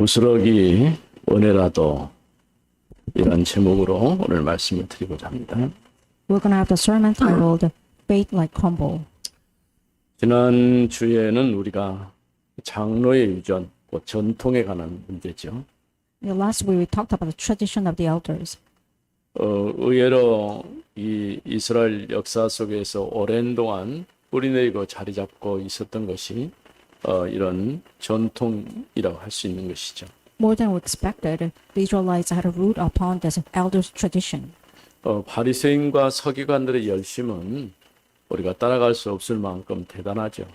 부스러기 은혜라도 이런 제목으로 오늘 말씀을 드리고자 합니다. We're going to have the sermon titled Faith Like Crumble. 지난 주에는 우리가 장로의 유전, 전통에 관한 문제죠. Last week we talked about the tradition of the elders. 의외로 이 이스라엘 역사 속에서 오랜 동안 뿌리내리고 자리 잡고 있었던 것이 이런 전통이라고 할 수 있는 것이죠. More than we expected, the Israelites had a root upon this elders' tradition. 바리새인과 서기관들의 열심은 우리가 따라갈 수 없을 만큼 대단하죠.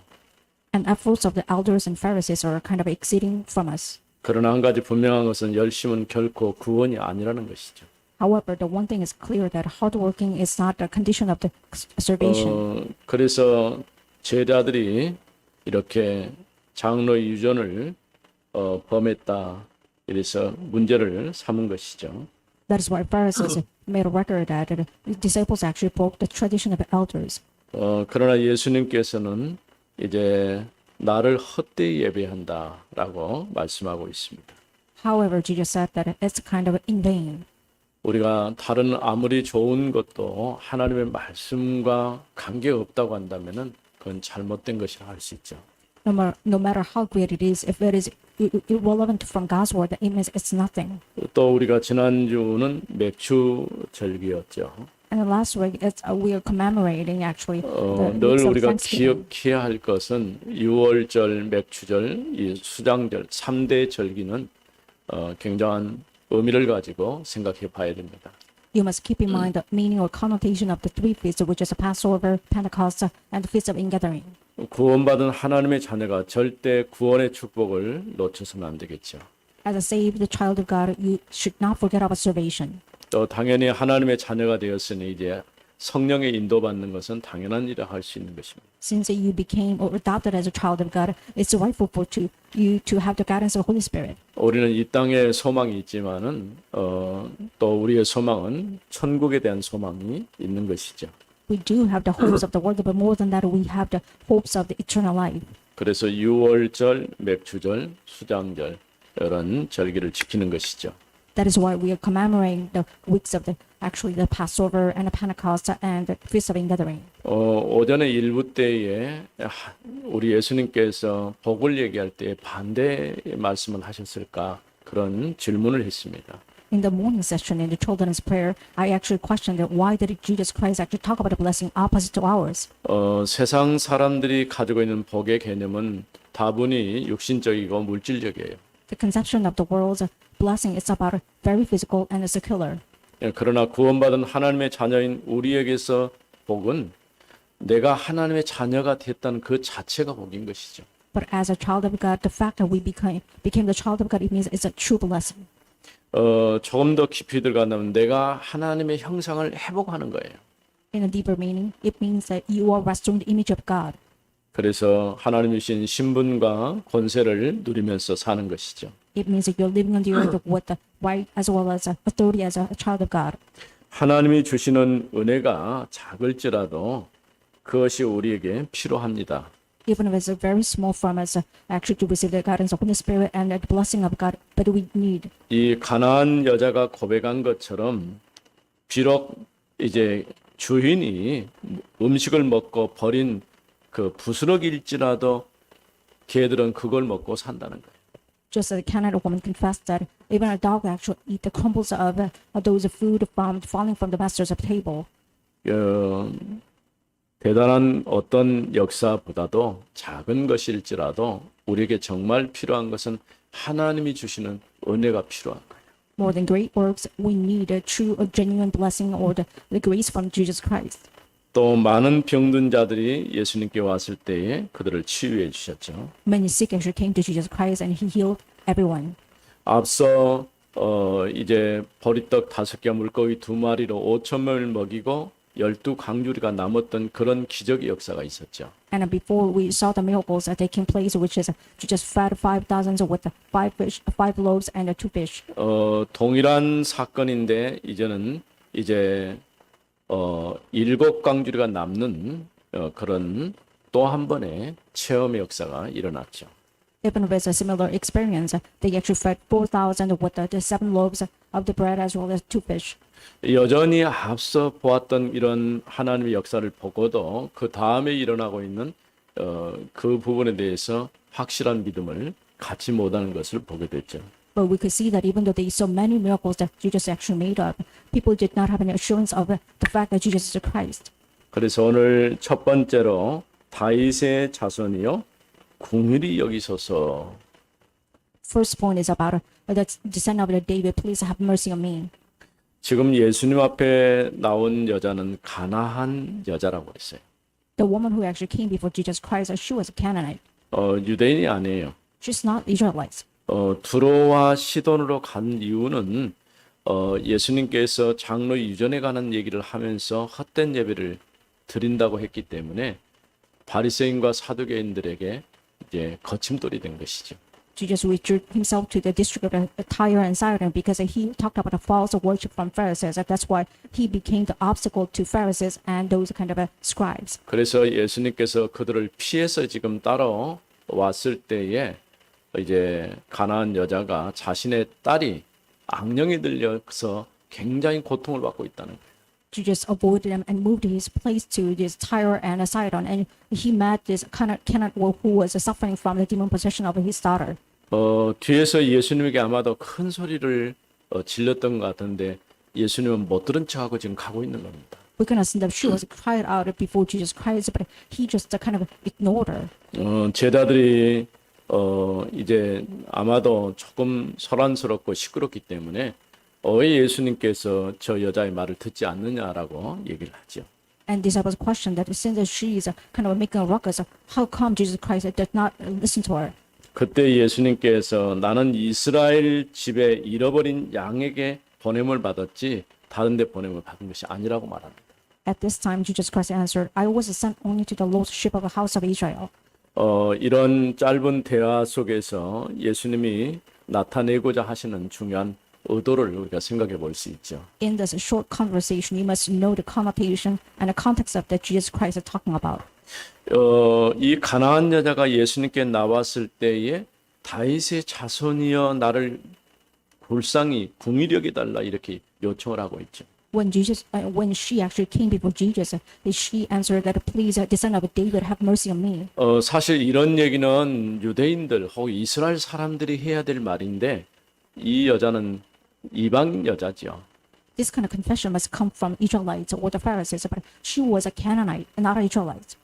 And efforts of the elders and Pharisees are kind of exceeding from us. 그러나 한 가지 분명한 것은 열심은 결코 구원이 아니라는 것이죠. However, the one thing is clear that hard working is not a condition of the salvation. 그래서 제자들이 이렇게 장로의 유전을 범했다. 이래서 문제를 삼은 것이죠. That is why Pharisees made a record that the disciples actually broke the tradition of the elders. 그러나 예수님께서는 이제 나를 헛되이 예배한다라고 말씀하고 있습니다. However, Jesus said that it's kind of in vain. 우리가 다른 아무리 좋은 것도 하나님의 말씀과 관계가 없다고 한다면은 그건 잘못된 것이라 할 수 있죠. No matter how great it is, if it is irrelevant from God's word, it means it's nothing. 또 우리가 지난주는 맥주절기였죠. And last week, we are commemorating actually the 늘 weeks of 우리가 Thanksgiving. 기억해야 할 것은 유월절, 맥주절, 이 수장절 3대 절기는 굉장한 의미를 가지고 생각해 봐야 됩니다. You must keep in mind the meaning or connotation of the three feasts, which is the Passover, Pentecost, and the Feast of Ingathering. 구원받은 하나님의 자녀가 절대 구원의 축복을 놓쳐서는 안 되겠죠. As a saved child of God, you should not forget about salvation. 또 당연히 하나님의 자녀가 되었으니 이제 성령의 인도받는 것은 당연한 일이라 할 수 있는 것입니다. Since you became or adopted as a child of God, it's rightful for you to have the guidance of the Holy Spirit. 우리는 이 땅에 소망이 있지만은 또 우리의 소망은 천국에 대한 소망이 있는 것이죠. We do have the hopes of the world, but more than that, we have the hopes of the eternal life. 그래서 유월절, 맥주절, 수장절 이런 절기를 지키는 것이죠. That is why we are commemorating the weeks of the Passover and the Pentecost and the Feast of Ingathering. 오전에 일부 때에 우리 예수님께서 복을 얘기할 때 반대 말씀을 하셨을까 그런 질문을 했습니다. In the morning session in the children's prayer, I actually questioned that why did Jesus Christ actually talk about a blessing opposite to ours? 세상 사람들이 가지고 있는 복의 개념은 다분히 육신적이고 물질적이에요. The conception of the world's blessing is about very physical and secular. 그러나 구원받은 하나님의 자녀인 우리에게서 복은 내가 하나님의 자녀가 됐다는 그 자체가 복인 것이죠. But as a child of God, the fact that we became the child of God, it means it's a true blessing. 조금 더 깊이 들어간다면 내가 하나님의 형상을 회복하는 거예요. In a deeper meaning, it means that you are restoring the image of God. 그래서 하나님이 주신 신분과 권세를 누리면서 사는 것이죠. It means that you're living on the earth with the right as well as authority as a child of God. 하나님이 주시는 은혜가 작을지라도 그것이 우리에게 필요합니다. Even if it's very small from us, actually to receive the guidance of the Holy Spirit and the blessing of God, but we need. 이 가나안 여자가 고백한 것처럼 비록 이제 주인이 음식을 먹고 버린 그 부스러기일지라도 걔들은 그걸 먹고 산다는 거예요. Just as the Canaanite woman confessed that even a dog actually eat the crumbles of those food from falling from the master's table. 대단한 어떤 역사보다도 작은 것일지라도 우리에게 정말 필요한 것은 하나님이 주시는 은혜가 필요한 거예요. More than great works, we need a true, a genuine blessing or the grace from Jesus Christ. 또 많은 병든 자들이 예수님께 왔을 때에 그들을 치유해 주셨죠. Many sick actually came to Jesus Christ and He healed everyone. 앞서 이제 보리떡 5개 물고기 2마리로 5,000명을 먹이고 12강주리가 남았던 그런 기적의 역사가 있었죠. And before we saw the miracles taking place, which is just fed 5,000 with the 5 loaves and 2 fish. 동일한 사건인데 이제는 이제 7강주리가 남는 그런 또 한 번의 체험의 역사가 일어났죠. Even with a similar experience, they actually fed 4,000 with the 7 loaves of the bread as well as 2 fish. 여전히 앞서 보았던 이런 하나님의 역사를 보고도 그 다음에 일어나고 있는 그 부분에 대해서 확실한 믿음을 갖지 못하는 것을 보게 됐죠. But we could see that even though they saw many miracles that Jesus actually made up, people did not have any assurance of the fact that Jesus is the Christ. 그래서 오늘 첫 번째로 다윗의 자손이요 긍휼히 여기소서. First point is about the descendant of David. Please have mercy on me. 지금 예수님 앞에 나온 여자는 가나안 여자라고 했어요. The woman who actually came before Jesus Christ, she was a Canaanite. 유대인이 아니에요. She's not Israelites. 두로와 시돈으로 간 이유는 예수님께서 장로 유전에 관한 얘기를 하면서 헛된 예배를 드린다고 했기 때문에 바리새인과 사두개인들에게 이제 거침돌이 된 것이죠. Jesus withdrew himself to the district of Tyre and Sidon because he talked about the false worship from Pharisees. That's why he became the obstacle to Pharisees and those kind of scribes. 그래서 예수님께서 그들을 피해서 지금 따라왔을 때에 이제 가나안 여자가 자신의 딸이 악령에 들려서 굉장히 고통을 받고 있다는 거예요. Jesus avoided them and moved his place to this Tyre and Sidon, and he met this Canaanite who was suffering from the demon possession of his daughter. 뒤에서 예수님에게 아마도 큰 소리를 질렀던 것 같은데 예수님은 못 들은 척하고 지금 가고 있는 겁니다. We can see that she was cried out before Jesus Christ, but he just kind of ignored her. 제자들이 이제 아마도 조금 소란스럽고 시끄럽기 때문에 왜 예수님께서 저 여자의 말을 듣지 않느냐라고 얘기를 하죠. And disciples questioned that since she is kind of making a ruckus, how come Jesus Christ did not listen to her? 그때 예수님께서 나는 이스라엘 집에 잃어버린 양에게 보냄을 받았지 다른 데 보냄을 받은 것이 아니라고 말합니다. At this time, Jesus Christ answered, I was sent only to the lost sheep of the house of Israel. 이런 짧은 대화 속에서 예수님이 나타내고자 하시는 중요한 의도를 우리가 생각해 볼 수 있죠. In this short conversation, you must know the connotation and the context of that Jesus Christ is talking about. 이 가나안 여자가 예수님께 나왔을 때에 다윗의 자손이여 나를 불쌍히 궁휼히 여겨달라 이렇게 요청을 하고 있죠. When she actually came before Jesus, she answered that, please, descendant of David, have mercy on me. 사실 이런 얘기는 유대인들 혹은 이스라엘 사람들이 해야 될 말인데 이 여자는 이방 여자죠. This kind of confession must come from Israelites or the Pharisees, but she was a Canaanite, not an Israelite.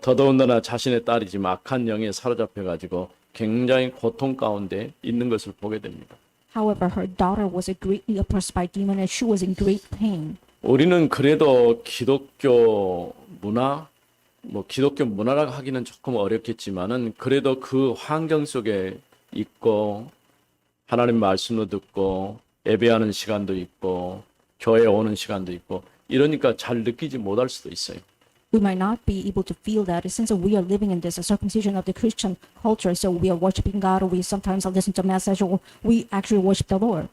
더더군다나 자신의 딸이 지금 악한 영에 사로잡혀 가지고 굉장히 고통 가운데 있는 것을 보게 됩니다. However, her daughter was greatly oppressed by demon, and she was in great pain. 우리는 그래도 기독교 문화, 기독교 문화라고 하기는 조금 어렵겠지만은 그래도 그 환경 속에 있고 하나님 말씀도 듣고 예배하는 시간도 있고 교회 오는 시간도 있고 이러니까 잘 느끼지 못할 수도 있어요. We might not be able to feel that since we are living in this circumcision of the Christian culture, so we are worshiping God, or we sometimes listen to message, or we actually worship the Lord.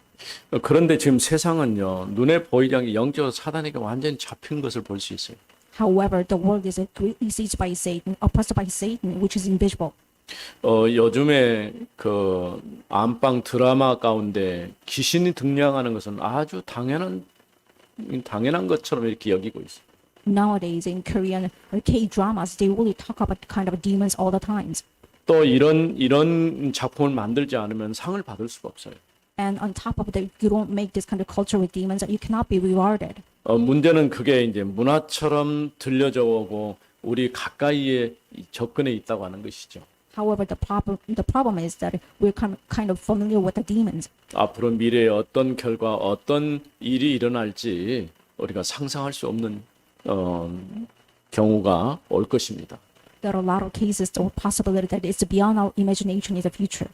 그런데 지금 세상은요 눈에 보이지 않게 영적 사단에게 완전히 잡힌 것을 볼 수 있어요. However, the world is greatly seized by Satan, oppressed by Satan, which is invisible. 요즘에 그 안방 드라마 가운데 귀신이 등장하는 것은 아주 당연한 것처럼 이렇게 여기고 있어요. Nowadays, in Korean K-dramas, they really talk about kind of demons all the times. 또 이런 작품을 만들지 않으면 상을 받을 수가 없어요. And on top of that, if you don't make this kind of culture with demons, you cannot be rewarded. 문제는 그게 이제 문화처럼 들려져 오고 우리 가까이에 접근해 있다고 하는 것이죠. However, the problem is that we're kind of familiar with the demons. 앞으로 미래에 어떤 결과, 어떤 일이 일어날지 우리가 상상할 수 없는 경우가 올 것입니다. There are a lot of cases or possibility that it's beyond our imagination in the future.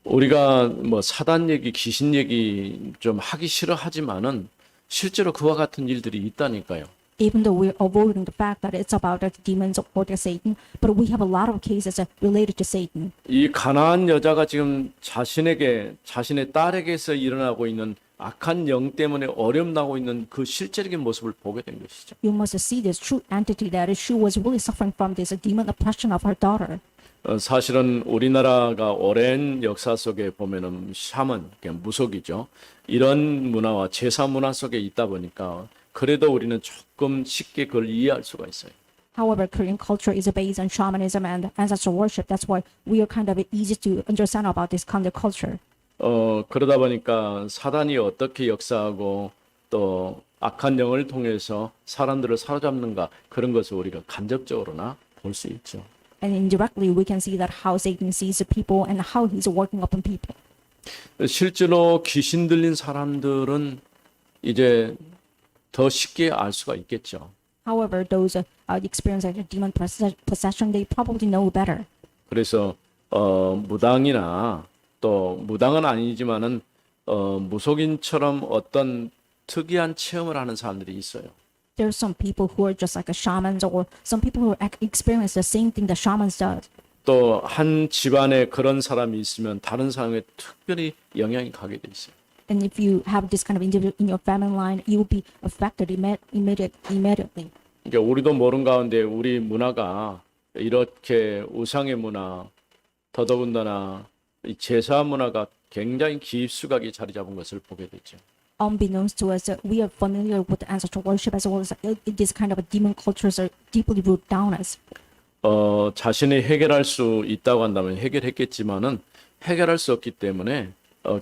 우리가 사단 얘기, 귀신 얘기 좀 하기 싫어하지만은 실제로 그와 같은 일들이 있다니까요. Even though we're avoiding the fact that it's about the demons or the Satan, but we have a lot of cases related to Satan. 이 가나안 여자가 지금 자신의 딸에게서 일어나고 있는 악한 영 때문에 어려움나고 있는 그 실제적인 모습을 보게 된 것이죠. You must see this true entity that she was really suffering from this demon oppression of her daughter. 사실은 우리나라가 오랜 역사 속에 보면은 샤먼, 그냥 무속이죠. 이런 문화와 제사 문화 속에 있다 보니까 그래도 우리는 조금 쉽게 그걸 이해할 수가 있어요. However, Korean culture is based on shamanism and ancestral worship. That's why we are kind of easy to understand about this kind of culture. 그러다 보니까 사단이 어떻게 역사하고 또 악한 영을 통해서 사람들을 사로잡는가 그런 것을 우리가 간접적으로나 볼 수 있죠. And indirectly, we can see that how Satan sees the people and how he's working upon people. 실제로 귀신 들린 사람들은 이제 더 쉽게 알 수가 있겠죠. However, those experiencing demon possession, they probably know better. 그래서 무당이나 또 무당은 아니지만은 무속인처럼 어떤 특이한 체험을 하는 사람들이 있어요. There are some people who are just like a shamans, or some people who experience the same thing the shamans does. 또 한 집안에 그런 사람이 있으면 다른 사람에게 특별히 영향이 가게 돼 있어요. And if you have this kind of individual in your family line, you will be affected immediately. 그러니까 우리도 모르는 가운데 우리 문화가 이렇게 우상의 문화, 더더군다나 이 제사 문화가 굉장히 깊숙하게 자리 잡은 것을 보게 되죠. Unbeknownst to us, we are familiar with ancestral worship as well as this kind of demon cultures are deeply rooted down us. 자신이 해결할 수 있다고 한다면 해결했겠지만은 해결할 수 없기 때문에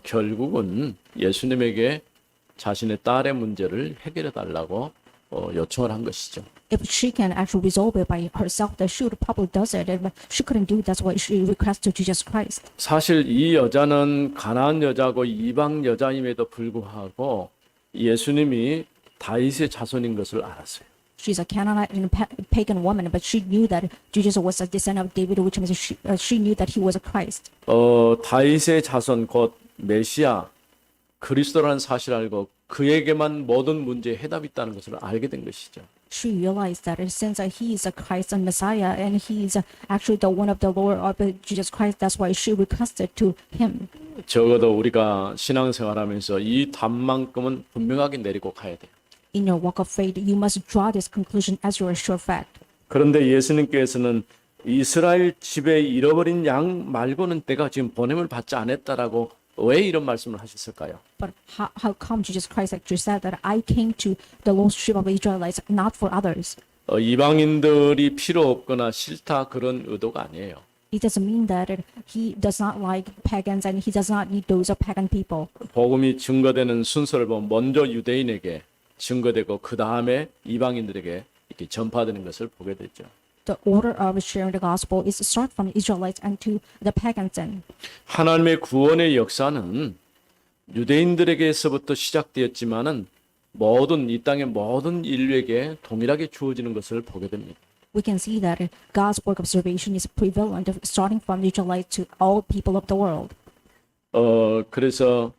결국은 예수님에게 자신의 딸의 문제를 해결해 달라고 요청을 한 것이죠. If she can actually resolve it by herself, then she would probably does it. And she couldn't do it, that's why she requested to Jesus Christ. 사실 이 여자는 가나안 여자고 이방 여자임에도 불구하고 예수님이 다윗의 자손인 것을 알았어요. She's a Canaanite and a pagan woman, but she knew that Jesus was a descendant of David, which means she knew that he was a Christ. 다윗의 자손 곧 메시아 그리스도라는 사실을 알고 그에게만 모든 문제에 해답이 있다는 것을 알게 된 것이죠. She realized that since he is a Christ and Messiah, and he is actually the one of the Lord of Jesus Christ, that's why she requested to him. 적어도 우리가 신앙생활하면서 이 답만큼은 분명하게 내리고 가야 돼요. In your walk of faith, you must draw this conclusion as your sure fact. 그런데 예수님께서는 이스라엘 집에 잃어버린 양 말고는 내가 지금 보냄을 받지 않았다라고 왜 이런 말씀을 하셨을까요? But how come Jesus Christ actually said that I came to the lost sheep of Israelites, not for others? 이방인들이 필요 없거나 싫다 그런 의도가 아니에요. It doesn't mean that he does not like pagans and he does not need those pagan people. 복음이 증거되는 순서를 보면 먼저 유대인에게 증거되고 그 다음에 이방인들에게 이렇게 전파되는 것을 보게 되죠. The order of sharing the gospel is to start from the Israelites and to the pagans. 하나님의 구원의 역사는 유대인들에게서부터 시작되었지만은 모든 이 땅의 모든 인류에게 동일하게 주어지는 것을 보게 됩니다. We can see that God's work of salvation is prevalent, starting from the Israelites to all people of the world. 그래서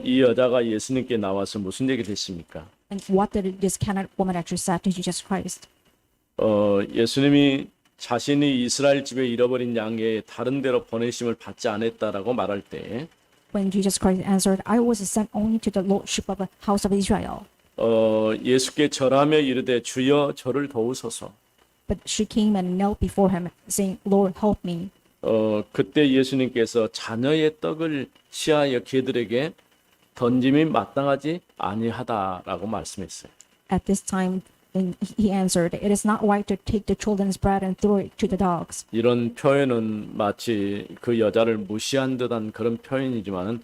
이 여자가 예수님께 나와서 무슨 얘기를 했습니까? And what did this Canaanite woman actually say to Jesus Christ? 예수님이 자신이 이스라엘 집에 잃어버린 양에 다른 데로 보내심을 받지 않았다라고 말할 때 When Jesus Christ answered, I was sent only to the lordship of the house of Israel. 예수께 절하며 이르되 주여 저를 도우소서. But she came and knelt before him, saying, Lord, help me. 그때 예수님께서 자녀의 떡을 취하여 개들에게 던짐이 마땅하지 아니하다라고 말씀했어요. At this time, he answered, It is not right to take the children's bread and throw it to the dogs. 이런 표현은 마치 그 여자를 무시한 듯한 그런 표현이지만은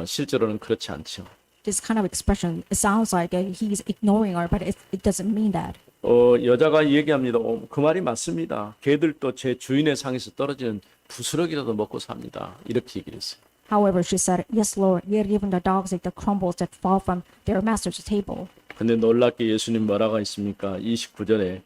실제로는 그렇지 않죠. This kind of expression, it sounds like he's ignoring her, but it doesn't mean that. 여자가 얘기합니다. 그 말이 맞습니다. 개들도 제 주인의 상에서 떨어지는 부스러기라도 먹고 삽니다. 이렇게 얘기를 했어요. However, she said, Yes, Lord, yet even the dogs eat the crumbles that fall from their master's table. 근데 놀랍게 예수님 뭐라고 했습니까? 29절에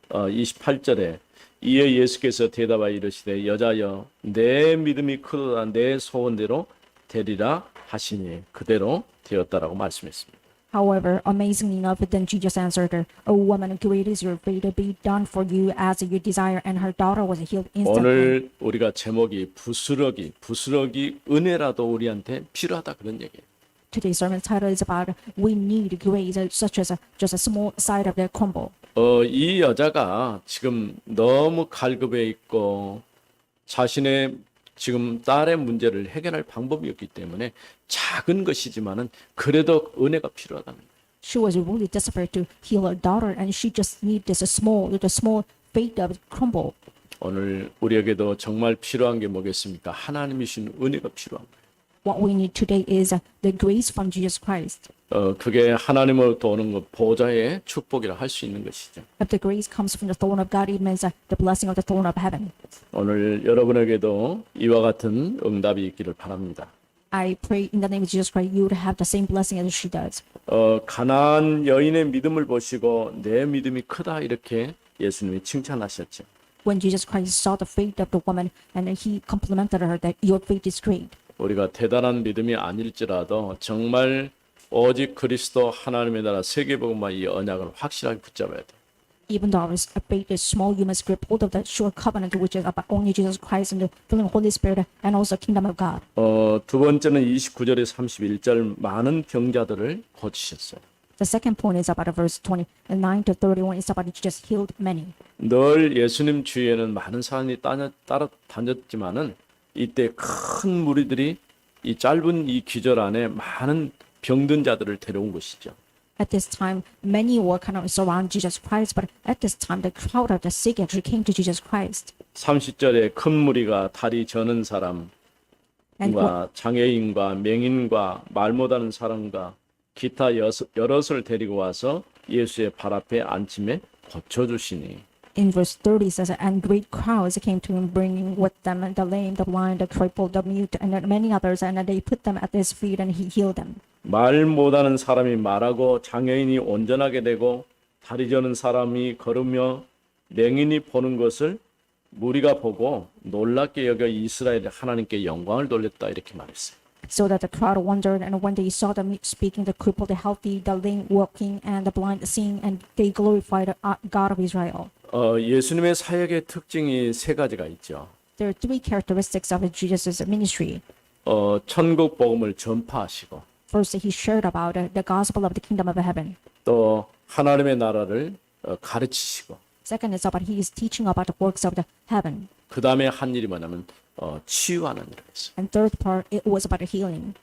28절에 이에 예수께서 대답하여 이르시되 여자여 내 믿음이 크도다 내 소원대로 되리라 하시니 그대로 되었다라고 말씀했습니다. However, amazingly enough, then Jesus answered her, O woman, great is your faith, be done for you as you desire, and her daughter was healed instantly. 오늘 우리가 제목이 부스러기 은혜라도 우리한테 필요하다 그런 얘기예요. Today's sermon title is about we need grace, such as just a small side of the crumble. 이 여자가 지금 너무 갈급해 있고 자신의 지금 딸의 문제를 해결할 방법이 없기 때문에 작은 것이지만은 그래도 은혜가 필요하다는 거예요. She was really desperate to heal her daughter, and she just needed the small faith of crumble. 오늘 우리에게도 정말 필요한 게 뭐겠습니까? 하나님이 주신 은혜가 필요한 거예요. What we need today is the grace from Jesus Christ. 그게 하나님으로부터 오는 것, 보좌의 축복이라 할 수 있는 것이죠. If the grace comes from the throne of God, it means the blessing of the throne of heaven. 오늘 여러분에게도 이와 같은 응답이 있기를 바랍니다. I pray in the name of Jesus Christ, you would have the same blessing as she does. 가나안 여인의 믿음을 보시고 내 믿음이 크다 이렇게 예수님이 칭찬하셨죠. When Jesus Christ saw the faith of the woman, and he complimented her that your faith is great. 우리가 대단한 믿음이 아닐지라도 정말 오직 그리스도 하나님의 나라 세계복음화 이 언약을 확실하게 붙잡아야 돼. Even though our faith is small, you must grip hold of the sure covenant, which is about only Jesus Christ and the filling Holy Spirit, and also the kingdom of God. 두 번째는 29절에 31절 많은 병자들을 고치셨어요. The second point is about verse 29 to 31. It's about Jesus healed many. 늘 예수님 주위에는 많은 사람이 따라 다녔지만은 이때 큰 무리들이 이 짧은 이 기절 안에 많은 병든 자들을 데려온 것이죠. At this time, many were kind of surround Jesus Christ, but at this time, the crowd of the sick actually came to Jesus Christ. 30절에 큰 무리가 다리 저는 사람과 And 장애인과 맹인과 말 못하는 사람과 기타 여럿을 데리고 와서 예수의 발 앞에 앉힘에 고쳐주시니. in verse 30 it says, and great crowds came to him, bringing with them the lame, the blind, the crippled, the mute, and many others, and they put them at his feet, and he healed them. 말 못하는 사람이 말하고 장애인이 온전하게 되고 다리 저는 사람이 걸으며 맹인이 보는 것을 무리가 보고 놀랍게 여겨 이스라엘의 하나님께 영광을 돌렸다 이렇게 말했어요. So that the crowd wondered, and when they saw the mute speaking, the crippled, the healthy, the lame walking, and the blind seeing, and they glorified God of Israel. 예수님의 사역의 특징이 세 가지가 있죠. There are three characteristics of Jesus' ministry. 천국 복음을 전파하시고 First, he shared about the gospel of the kingdom of heaven. 또 하나님의 나라를 가르치시고 Second is about he is teaching about the works of the heaven. 그 다음에 한 일이 뭐냐면 치유하는 일을 했어요. And third part, it was about healing.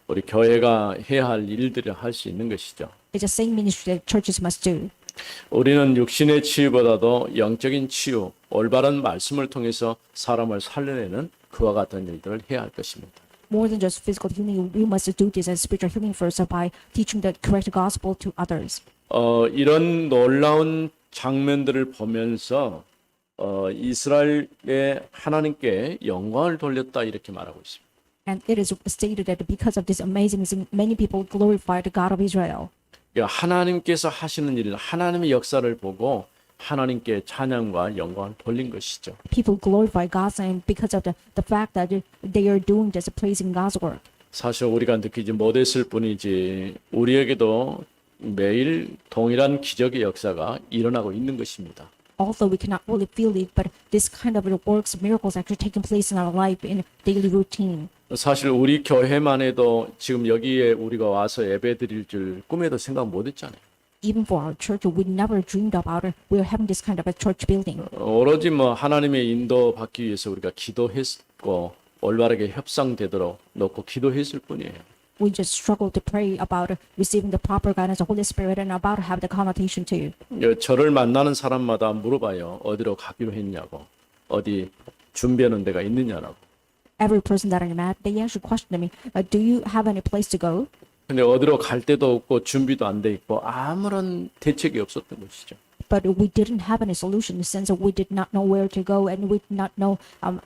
우리 교회가 해야 할 일들을 할 수 있는 것이죠. It's the same ministry that churches must do. 우리는 육신의 치유보다도 영적인 치유, 올바른 말씀을 통해서 사람을 살려내는 그와 같은 일들을 해야 할 것입니다. More than just physical healing, we must do this as spiritual healing first by teaching the correct gospel to others. 이런 놀라운 장면들을 보면서 이스라엘의 하나님께 영광을 돌렸다 이렇게 말하고 있습니다. And it is stated that because of this amazing thing, many people glorified the God of Israel. 그러니까 하나님께서 하시는 일은 하나님의 역사를 보고 하나님께 찬양과 영광을 돌린 것이죠. People glorify God's name because of the fact that they are doing this, praising God's work. 사실 우리가 느끼지 못했을 뿐이지 우리에게도 매일 동일한 기적의 역사가 일어나고 있는 것입니다. Although we cannot really feel it, but this kind of works, miracles actually taking place in our life in daily routine. 사실 우리 교회만 해도 지금 여기에 우리가 와서 예배 드릴 줄 꿈에도 생각 못 했잖아요. Even for our church, we never dreamed about it. We are having this kind of a church building. 오로지 하나님의 인도 받기 위해서 우리가 기도했고 올바르게 협상되도록 놓고 기도했을 뿐이에요. We just struggle to pray about receiving the proper guidance of the Holy Spirit and about to have the connotation too. 저를 만나는 사람마다 물어봐요. 어디로 가기로 했냐고. 어디 준비하는 데가 있느냐라고. Every person that I met, they actually questioned me, do you have any place to go? 근데 어디로 갈 데도 없고 준비도 안 돼 있고 아무런 대책이 없었던 것이죠. But we didn't have any solution since we did not know where to go and we did not know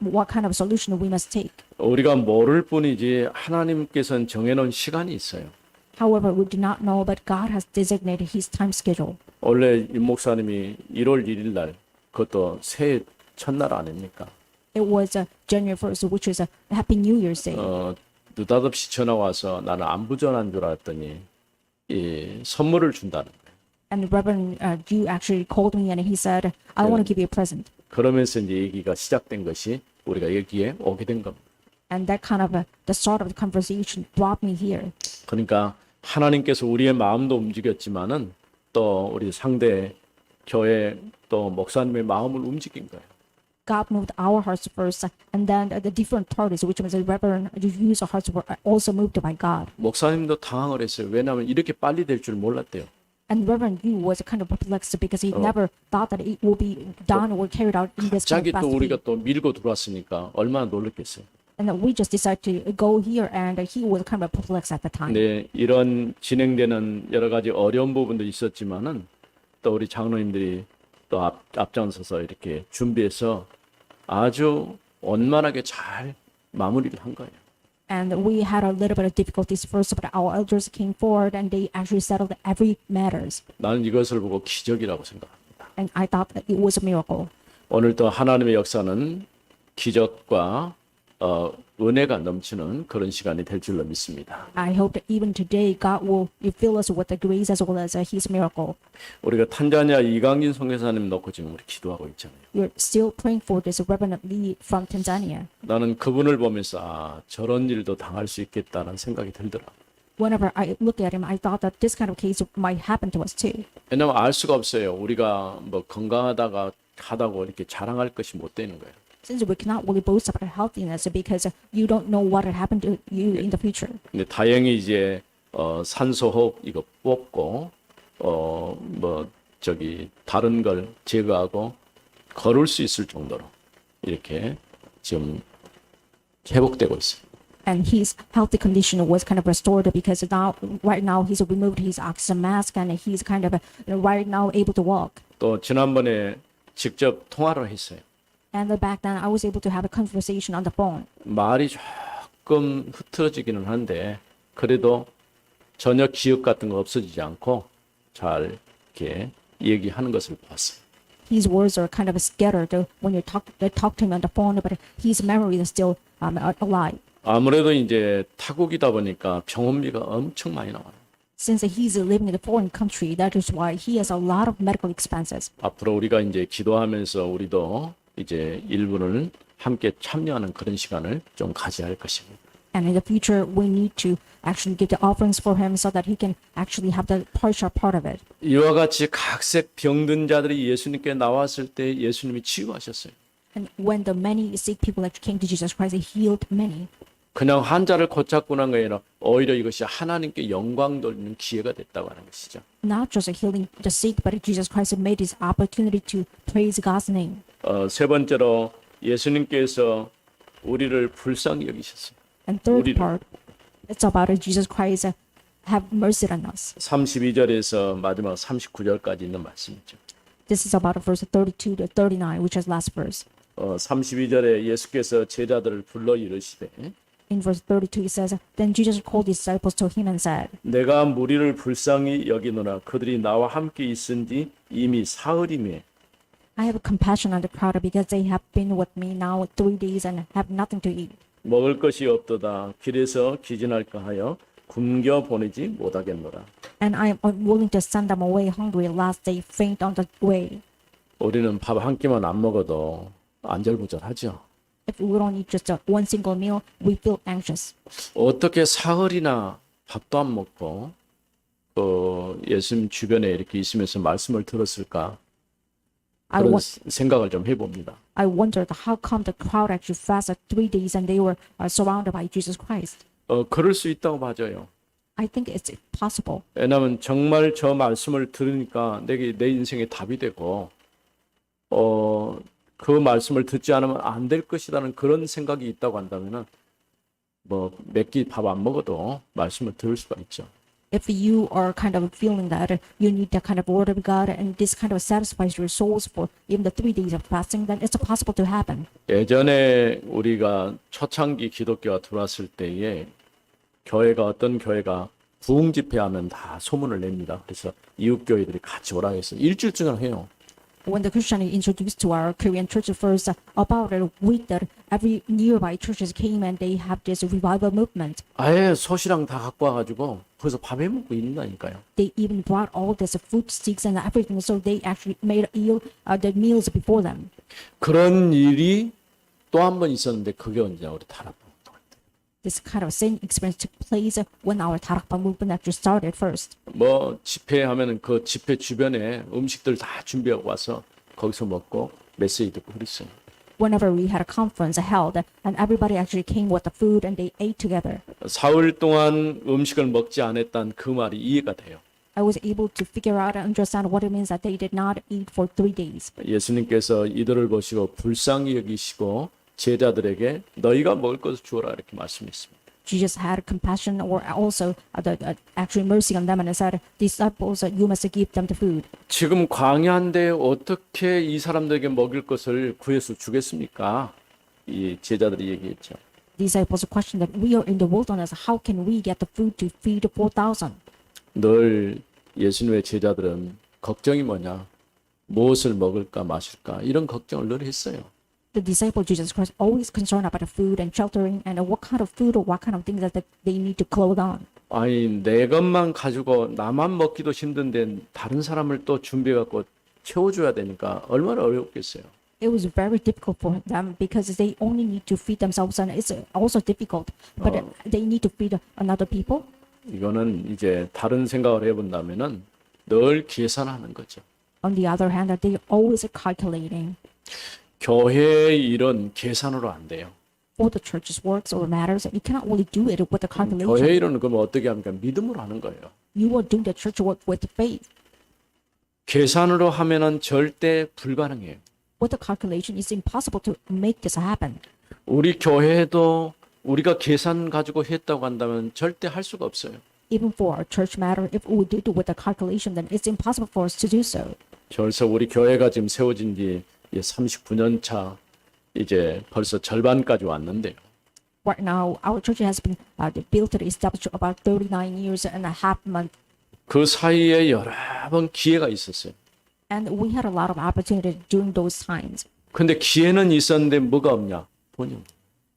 what kind of solution we must take. 우리가 모를 뿐이지 하나님께서는 정해놓은 시간이 있어요. However, we do not know, but God has designated His time schedule. 원래 임 목사님이 1월 1일 날 그것도 새해 첫날 아닙니까? It was January 1st, which is a Happy New Year's Day. 느닷없이 전화 와서 나는 안부 전화인 줄 알았더니 이 선물을 준다는 거예요. And Reverend Yu actually called me and he said, I want to give you a present. 그러면서 이제 얘기가 시작된 것이 우리가 여기에 오게 된 겁니다. And that kind of the start of the conversation brought me here. 그러니까 하나님께서 우리의 마음도 움직였지만은 또 우리 상대 교회 또 목사님의 마음을 움직인 거예요. God moved our hearts first, and then the different parties, which was the reverend user hearts, were also moved by God. 목사님도 당황을 했어요. 왜냐하면 이렇게 빨리 될 줄 몰랐대요. And Reverend Yu was kind of perplexed because he never thought that it will be done or carried out in this kind 갑자기 of fast 또 우리가 way. 또 밀고 들어왔으니까 얼마나 놀랐겠어요. And we just decided to go here, and he was kind of perplexed at the time. 네, 이런 진행되는 여러 가지 어려운 부분도 있었지만은 또 우리 장로님들이 또 앞장서서 이렇게 준비해서 아주 원만하게 잘 마무리를 한 거예요. And we had a little bit of difficulties first, but our elders came forward and they actually settled every matters. 나는 이것을 보고 기적이라고 생각합니다. And I thought that it was a miracle. 오늘도 하나님의 역사는 기적과 은혜가 넘치는 그런 시간이 될 줄로 믿습니다. I hope that even today God will fill us with the grace as well as His miracle. 우리가 탄자니아 이강진 선교사님 놓고 지금 우리 기도하고 있잖아요. We're still praying for this Reverend Lee from Tanzania. 나는 그분을 보면서 저런 일도 당할 수 있겠다는 생각이 들더라고요. Whenever I look at him, I thought that this kind of case might happen to us too. 왜냐하면 알 수가 없어요. 우리가 뭐 건강하다가 하다고 이렇게 자랑할 것이 못 되는 거예요. Since we cannot really boast about healthiness because you don't know what will happen to you in the future. 근데 다행히 이제 산소호흡 이거 뽑고 뭐 저기 다른 걸 제거하고 걸을 수 있을 정도로 이렇게 지금 회복되고 있어요. And his healthy condition was kind of restored because right now he's removed his oxygen mask and he's kind of right now able to walk. 또 지난번에 직접 통화를 했어요. And back then I was able to have a conversation on the phone. 말이 조금 흐트러지기는 한데 그래도 전혀 기억 같은 거 없어지지 않고 잘 이렇게 얘기하는 것을 봤어요. His words are kind of scattered when you talk to him on the phone, but his memory is still alive. 아무래도 이제 타국이다 보니까 병원비가 엄청 많이 나와요. Since he's living in a foreign country, that is why he has a lot of medical expenses. 앞으로 우리가 이제 기도하면서 우리도 이제 일부를 함께 참여하는 그런 시간을 좀 가져야 할 것입니다. And in the future, we need to actually give the offerings for him so that he can actually have the partial part of it. 이와 같이 각색 병든 자들이 예수님께 나왔을 때 예수님이 치유하셨어요. And when the many sick people actually came to Jesus Christ, he healed many. 그냥 환자를 고쳤고 난 게 아니라 오히려 이것이 하나님께 영광 돌리는 기회가 됐다고 하는 것이죠. Not just healing the sick, but Jesus Christ made this opportunity to praise God's name. 세 번째로 예수님께서 우리를 불쌍히 여기셨어요. And third 우리를. part, it's about Jesus Christ have mercy on us. 32절에서 마지막 39절까지 있는 말씀이죠. This is about verse 32 to 39, which is last verse. 32절에 예수께서 제자들을 불러 이르시되 In verse 32, it says, Then Jesus called his disciples to him and said, 내가 무리를 불쌍히 여기노라 그들이 나와 함께 있은지 이미 사흘이며 I have compassion on the crowd because they have been with me now 3 days and have nothing to eat. 먹을 것이 없도다 길에서 기진할까 하여 굶겨 보내지 못하겠노라. And I am unwilling to send them away hungry lest they faint on the way. 우리는 밥 한 끼만 안 먹어도 안절부절하죠. If we don't eat just one single meal, we feel anxious. 어떻게 사흘이나 밥도 안 먹고 예수님 주변에 이렇게 있으면서 말씀을 들었을까? I 그런 want. 생각을 좀 해봅니다. I wondered how come the crowd actually fasted 3 days and they were surrounded by Jesus Christ. 그럴 수 있다고 봐져요. I think it's possible. 왜냐하면 정말 저 말씀을 들으니까 내 인생의 답이 되고 그 말씀을 듣지 않으면 안 될 것이라는 그런 생각이 있다고 한다면은 뭐 몇 끼 밥 안 먹어도 말씀을 들을 수가 있죠. If you are kind of feeling that you need that kind of word of God and this kind of satisfies your souls for even the 3 days of fasting, then it's possible to happen. 예전에 우리가 초창기 기독교가 들어왔을 때에 어떤 교회가 부흥 집회하면 다 소문을 냅니다. 그래서 이웃 교회들이 같이 오라 해서 일주일 동안 해요. When the Christian introduced to our Korean church first, about a week that every nearby churches came and they have this revival movement. 아예 솥이랑 다 갖고 와가지고 거기서 밥 해 먹고 있는다니까요. They even brought all this food sticks and everything, so they actually made the meals before them. 그런 일이 또 한 번 있었는데 그게 언제 우리 타락방. This kind of same experience took place when our Tarakpa movement actually started first. 뭐 집회하면은 그 집회 주변에 음식들 다 준비하고 와서 거기서 먹고 메시지 듣고 그랬어요. whenever we had a conference held and everybody actually came with the food and they ate together. 사흘 동안 음식을 먹지 않았다는 그 말이 이해가 돼요. I was able to figure out and understand what it means that they did not eat for 3 days. 예수님께서 이들을 보시고 불쌍히 여기시고 제자들에게 너희가 먹을 것을 주어라 이렇게 말씀했습니다. Jesus had compassion or also actually mercy on them and said, disciples, you must give them the food. 지금 광야인데 어떻게 이 사람들에게 먹일 것을 구해서 주겠습니까? 이 제자들이 얘기했죠. Disciples questioned that we are in the wilderness. How can we get the food to feed 4,000? 늘 예수님의 제자들은 걱정이 뭐냐? 무엇을 먹을까 마실까? 이런 걱정을 늘 했어요. The disciple Jesus Christ always concerned about the food and sheltering and what kind of food or what kind of things that they need to clothe on. 아니 내 것만 가지고 나만 먹기도 힘든데 다른 사람을 또 준비해 갖고 채워줘야 되니까 얼마나 어렵겠어요. It was very difficult for them because they only need to feed themselves and it's also difficult. But they need to feed another people. 이거는 이제 다른 생각을 해본다면은 늘 계산하는 거죠. On the other hand, that they always calculating. 교회의 일은 계산으로 안 돼요. All the church's works or matters, you cannot really do it with the calculation. 교회 일은 그럼 어떻게 합니까? 믿음으로 하는 거예요. You are doing the church work with faith. 계산으로 하면은 절대 불가능해요. With the calculation, it's impossible to make this happen. 우리 교회도 우리가 계산 가지고 했다고 한다면 절대 할 수가 없어요. Even for our church matter, if we did it with the calculation, then it's impossible for us to do so. 그래서 우리 교회가 지금 세워진 지 39년 차 이제 벌써 절반까지 왔는데요. Right now, our church has been built and established about 39 years and a half month, 그 사이에 여러 번 기회가 있었어요. and we had a lot of opportunity during those times. 근데 기회는 있었는데 뭐가 없냐? 돈이 없냐.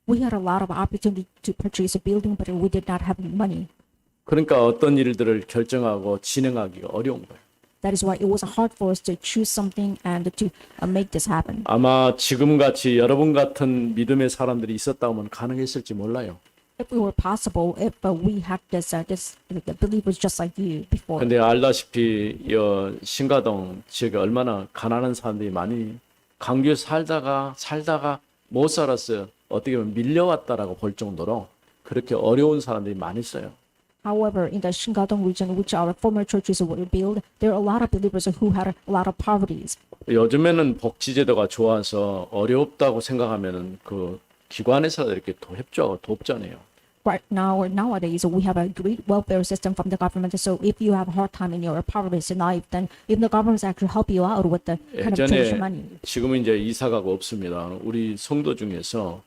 We had a lot of opportunity to purchase a building, but we did not have money. 그러니까 어떤 일들을 결정하고 진행하기가 어려운 거예요. That is why it was hard for us to choose something and to make this happen. 아마 지금같이 여러분 같은 믿음의 사람들이 있었다면 가능했을지 몰라요. If it were possible, if we had the believers just like you before. 근데 알다시피 이 신가동 지역에 얼마나 가난한 사람들이 많이 강주에 살다가 못 살았어요. 어떻게 보면 밀려왔다라고 볼 정도로 그렇게 어려운 사람들이 많이 있어요. However, in the Shingadong region, which our former churches were built, there are a lot of believers who had a lot of poverties. 요즘에는 복지제도가 좋아서 어렵다고 생각하면은 그 기관에서 이렇게 협조하고 돕잖아요. Right now or nowadays, we have a great welfare system from the government. So if you have a hard time in your poverty life, then even the government actually help you out with the kind of church money. 지금은 이제 이사가가 없습니다. 우리 성도 중에서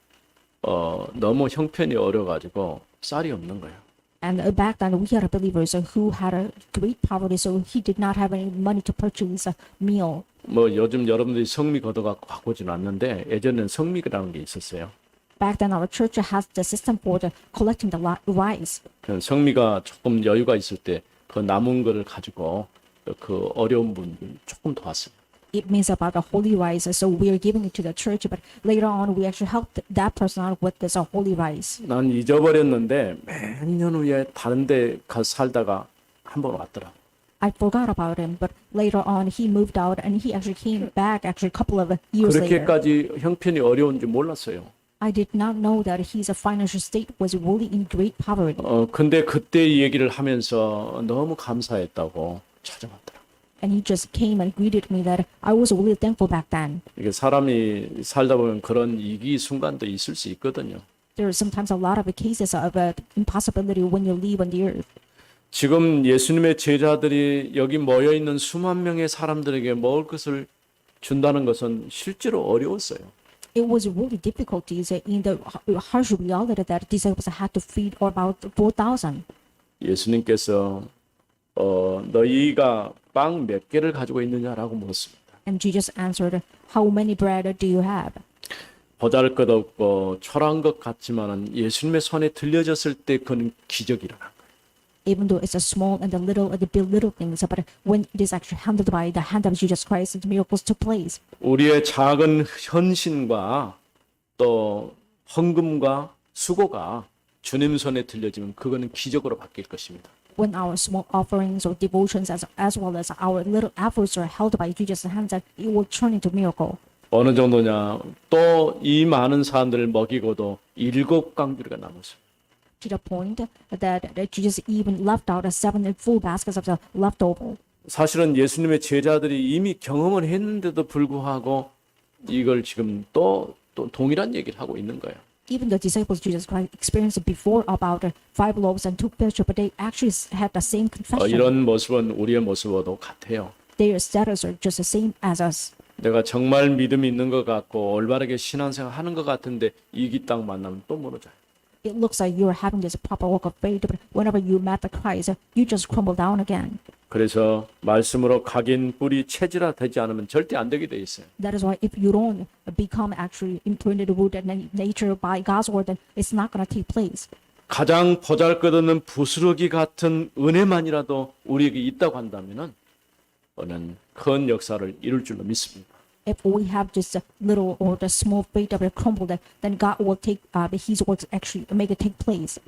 너무 형편이 어려가지고 쌀이 없는 거예요. And back then, we had believers who had a great poverty, so he did not have any money to purchase a meal. 뭐 요즘 여러분들이 성미 걷어갖고 바꾸진 않는데 예전에는 성미라는 게 있었어요. Back then, our church has the system for collecting the rice. 성미가 조금 여유가 있을 때 그 남은 거를 가지고 그 어려운 분들 조금 도왔어요. It means about the holy rice, so we are giving it to the church. But later on, we actually helped that person out with this holy rice. 난 잊어버렸는데 몇 년 후에 다른 데 가서 살다가 한 번 왔더라. I forgot about him, but later on, he moved out and he actually came back actually a couple of years later. 그렇게까지 형편이 어려운지 몰랐어요. I did not know that his financial state was really in great poverty. 근데 그때 이 얘기를 하면서 너무 감사했다고 찾아왔더라. And he just came and greeted me that I was really thankful back then. 이게 사람이 살다 보면 그런 위기 순간도 있을 수 있거든요. There are sometimes a lot of cases of impossibility when you live on the earth. 지금 예수님의 제자들이 여기 모여 있는 수만 명의 사람들에게 먹을 것을 준다는 것은 실제로 어려웠어요. It was really difficult in the harsh reality that disciples had to feed about 4,000. 예수님께서 너희가 빵 몇 개를 가지고 있느냐라고 물었습니다. And Jesus answered, "How many bread do you have?" 보잘것없고 초라한 것 같지만은 예수님의 손에 들려졌을 때 그는 기적이 일어난 거예요. Even though it's a small and the little things, but when it is actually handled by the hand of Jesus Christ, the miracles took place. 우리의 작은 헌신과 또 헌금과 수고가 주님 손에 들려지면 그거는 기적으로 바뀔 것입니다. When our small offerings or devotions as well as our little efforts are held by Jesus' hands, that it will turn into miracle. 어느 정도냐? 또 이 많은 사람들을 먹이고도 7광주리가 남았어요. to the point that Jesus even left out 7 full baskets of the leftover. 사실은 예수님의 제자들이 이미 경험을 했는데도 불구하고 이걸 지금 또 동일한 얘기를 하고 있는 거예요. Even the disciples of Jesus Christ experienced it before about 5 loaves and 2 fishes, but they actually had the same confession. 이런 모습은 우리의 모습과도 같아요. Their status are just the same as us. 내가 정말 믿음이 있는 것 같고 올바르게 신앙생활 하는 것 같은데 이기 딱 만나면 또 무너져요. It looks like you're having this proper walk of faith, but whenever you met the Christ, you just crumble down again. 그래서 말씀으로 각인 뿌리 체질화 되지 않으면 절대 안 되게 돼 있어요. That is why if you don't become actually imprinted, rooted in nature by God's word, then it's not going to take place. 가장 보잘것없는 부스러기 같은 은혜만이라도 우리에게 있다고 한다면은 저는 큰 역사를 이룰 줄로 믿습니다. If we have just a little or the small faith that will crumble, then God will take His works actually make it take place.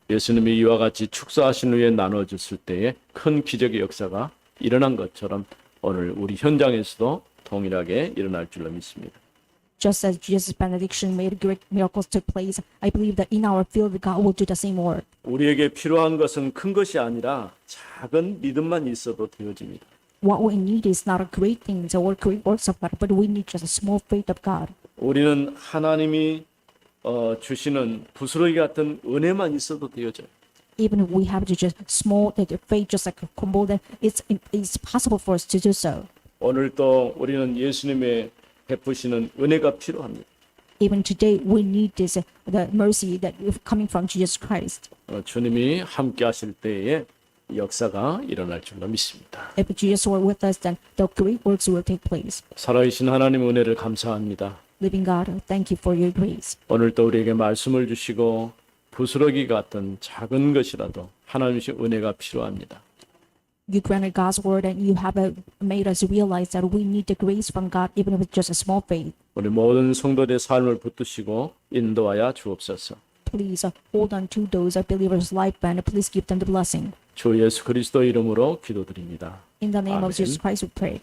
예수님이 이와 같이 축사하신 후에 나눠줬을 때에 큰 기적의 역사가 일어난 것처럼 오늘 우리 현장에서도 동일하게 일어날 줄로 믿습니다. Just as Jesus' benediction made great miracles took place, I believe that in our field, God will do the same work. 우리에게 필요한 것은 큰 것이 아니라 작은 믿음만 있어도 되어집니다. What we need is not a great things or great works of God, but we need just a small faith of God. 우리는 하나님이 주시는 부스러기 같은 은혜만 있어도 되어져요. Even if we have to just small faith, just like a crumble, then it's possible for us to do so. 오늘 또 우리는 예수님의 베푸시는 은혜가 필요합니다. Even today, we need this the mercy that is coming from Jesus Christ. 주님이 함께 하실 때에 역사가 일어날 줄로 믿습니다. If Jesus were with us, then the great works will take place. 살아계신 하나님 은혜를 감사합니다. Living God, thank you for your grace. 오늘 또 우리에게 말씀을 주시고 부스러기 같은 작은 것이라도 하나님의 은혜가 필요합니다. You granted God's word and you have made us realize that we need the grace from God, even if it's just a small faith. 우리 모든 성도들의 삶을 붙드시고 인도하여 주옵소서. Please hold on to those believers' life and please give them the blessing. 주 예수 그리스도 이름으로 기도드립니다. In the name Amen. of Jesus Christ, we pray.